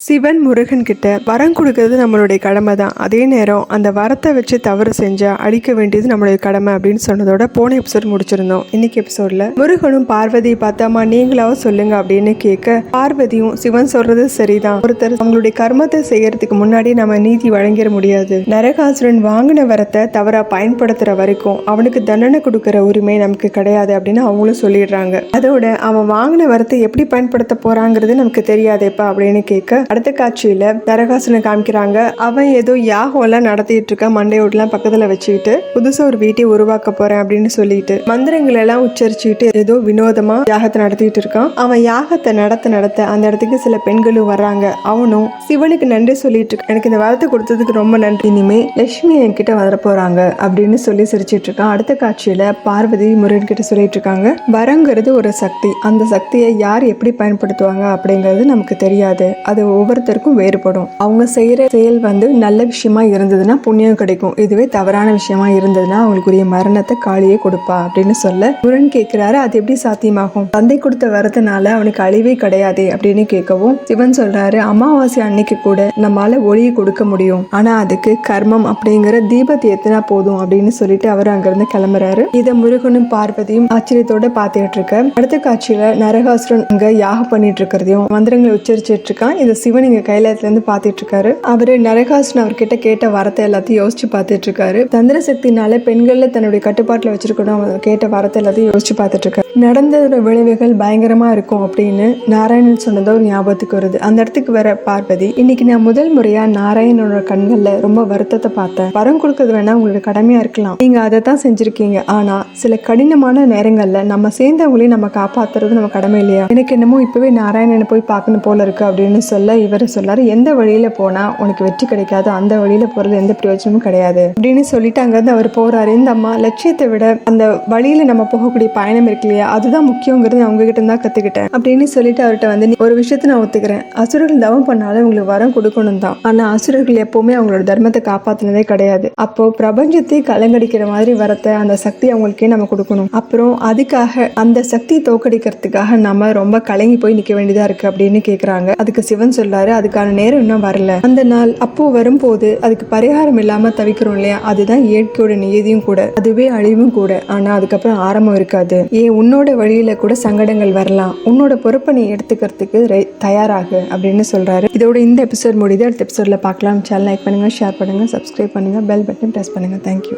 சிவன் முருகன் கிட்ட வரம் கொடுக்கறது நம்மளுடைய கடமை தான். அதே நேரம் அந்த வரத்தை வச்சு தவறு செஞ்சா அழிக்க வேண்டியது நம்மளுடைய கடமை அப்படின்னு சொன்னதோட போன எபிசோட் முடிச்சிருந்தோம். இன்னைக்கு எபிசோட்ல முருகனும் பார்வதி பார்த்தாமா நீங்களாவது சொல்லுங்க அப்படின்னு கேட்க, பார்வதியும் சிவன் சொல்றது சரிதான், ஒருத்தர் அவங்களுடைய கர்மத்தை செய்யறதுக்கு முன்னாடி நம்ம நீதி வழங்கிட முடியாது. நரகாசுரன் வாங்கின வரத்தை தவறா பயன்படுத்துற வரைக்கும் அவனுக்கு தண்டனை கொடுக்கற உரிமை நமக்கு கிடையாது அப்படின்னு அவங்களும் சொல்லிடுறாங்க. அதோட அவன் வாங்கின வரத்தை எப்படி பயன்படுத்த போறாங்கிறது நமக்கு தெரியாதேப்பா அப்படின்னு கேட்க, அடுத்த காட்சியில நரகாசுரனை காமிக்கிறாங்க. அவன் ஏதோ யாகம் எல்லாம் நடத்திட்டு இருக்க, மண்டையோடலாம் பக்கத்துல வச்சுக்கிட்டு புதுசா ஒரு வீட்டை உருவாக்க போறேன் அப்படின்னு சொல்லிட்டு மந்திரங்கள் எல்லாம் உச்சரிச்சுட்டு ஏதோ வினோதமா யாகத்தை நடத்திட்டு இருக்கான். அவன் யாகத்தை நடத்த அந்த இடத்துக்கு சில பெண்களும் வர்றாங்க. அவனும் சிவனுக்கு நன்றி சொல்லிட்டு இருக்கான், எனக்கு இந்த வரத்தை கொடுத்ததுக்கு ரொம்ப நன்றி, இனிமே லட்சுமி என்கிட்ட வர போறாங்க அப்படின்னு சொல்லி சிரிச்சிட்டு இருக்கான். அடுத்த காட்சியில பார்வதி முருகன் கிட்ட சொல்லிட்டு இருக்காங்க, வரங்கிறது ஒரு சக்தி, அந்த சக்தியை யார் எப்படி பயன்படுத்துவாங்க அப்படிங்கிறது நமக்கு தெரியாது, அது ஒவ்வொருத்தருக்கும் வேறுபடும். அவங்க செய்யற செயல் நல்ல விஷயமா இருந்ததுன்னா புண்ணியம் கிடைக்கும், இதுவே தவறான விஷயமா இருந்ததுன்னா அவங்களுக்குரிய மரணத்தை காளியே கொடுப்பா அப்படின்னு சொல்ல, முருகன் கேட்கிறாரு அது எப்படி சாத்தியமாகும், தந்தை கொடுத்த வரத்தினால அவனுக்கு அழிவே கிடையாது அப்படின்னு கேட்கவும், சிவன் சொல்றாரு அமாவாசை அன்னைக்கு கூட நம்மளால ஒளியை கொடுக்க முடியும், ஆனா அதுக்கு கர்மம் அப்படிங்கிற தீபத்தை ஏத்தினா போதும் அப்படின்னு சொல்லிட்டு அவர் அங்கிருந்து கிளம்புறாரு. இதை முருகனும் பார்வதியும் ஆச்சரியத்தோட பாத்துக்கிட்டு இருக்க, அடுத்த காட்சியில நரகாசுரன் அங்க யாகம் பண்ணிட்டு இருக்கிறதையும் மந்திரங்களை உச்சரிச்சிட்டு இருக்கான். இதை சிவன் இங்க கைலாயத்துல இருந்து பாத்துட்டு இருக்காரு. அவரு நரகாசுரன் அவர்கிட்ட கேட்ட வரத்தை எல்லாத்தையும் யோசிச்சு பாத்துட்டு இருக்காரு. தந்திர சக்தினால பெண்கள்ல தன்னுடைய கட்டுப்பாட்டுல வச்சிருக்கணும், கேட்ட வரத்தை எல்லாத்தையும் யோசிச்சு பாத்துட்டு இருக்காரு. நடந்ததோட விளைவுகள் பயங்கரமா இருக்கும் அப்படின்னு நாராயணன் சொன்னதோ ஞாபகத்துக்கு வருது. அந்த இடத்துக்கு வர பார்வதி, இன்னைக்கு நான் முதல் முறையா நாராயணனோட கண்கள்ல ரொம்ப வருத்தத்தை பார்த்தேன், வரம் கொடுக்கறது வேணா உங்களோட கடமையா இருக்கலாம், நீங்க அதை தான் செஞ்சிருக்கீங்க, ஆனா சில கடினமான நேரங்கள்ல நம்ம சேர்ந்தவங்களையும் நம்ம காப்பாத்துறது நம்ம கடமை இல்லையா, எனக்கு என்னமோ இப்பவே நாராயணனை போய் பார்க்கணும் போல இருக்கு அப்படின்னு சொல்ல, இவர் சொல்லாரு எந்த வழியில போனா உனக்கு வெற்றி கிடைக்காது, அந்த வழியில போறது எந்த பிரயோஜனமும் கிடையாது அப்படின்னு சொல்லிட்டு அங்கிருந்து அவர் போறாரு. இந்த அம்மா லட்சியத்தை விட அந்த வழியில நம்ம போகக்கூடிய பயணம் இருக்கு இல்லையா, அதுதான் முக்கியங்கிறது நான் உங்ககிட்ட தான் கத்துக்கிட்டேன் அப்படின்னு சொல்லிட்டு அவர்கிட்ட ஒரு விஷயத்த நான் ஒத்துக்கிறேன், அசுரர்கள் தவம் பண்ணாலும் உங்களுக்கு வரம் கொடுக்கணும் தான், ஆனா அசுரர்கள் எப்பவுமே அவங்களோட தர்மத்தை காப்பாத்தினதே கிடையாது, அப்போ பிரபஞ்சத்தை கலங்கடிக்கிற மாதிரி வரத்தை அந்த சக்தி அவங்களுக்கே நம்ம கொடுக்கணும், அப்புறம் அதுக்காக அந்த சக்தியை தோக்கடிக்கிறதுக்காக நம்ம ரொம்ப கலங்கி போய் நிக்க வேண்டியதா இருக்கு அப்படின்னு கேக்குறாங்க. அதுக்கு சிவன் சொல்றாரு அதுக்கான நேரம் இன்னும் வரல, அந்த நாள் அப்போ வரும்போது அதுக்கு பரிகாரம் இல்லாம தவிக்கிறோம் இல்லையா, அதுதான் இயற்கையோட நியதியும் கூட, அதுவே அழிவும் கூட, ஆனா அதுக்கப்புறம் ஆரம்பம் இருக்காது, ஏன் உன்னோட வழியில கூட சங்கடங்கள் வரலாம், உன்னோட பொறுப்பை நீ எடுத்துக்கிறதுக்கு தயாராகு அப்படின்னு சொல்றாரு. இதோட இந்த எபிசோட் முடியுது. அடுத்த எபிசோட்ல பார்க்கலாம். சேனல் லைக் பண்ணுங்க, ஷேர் பண்ணுங்க, சப்ஸ்கிரைப் பண்ணுங்க, பெல் பட்டன் பிரஸ் பண்ணுங்க. தேங்க்யூ.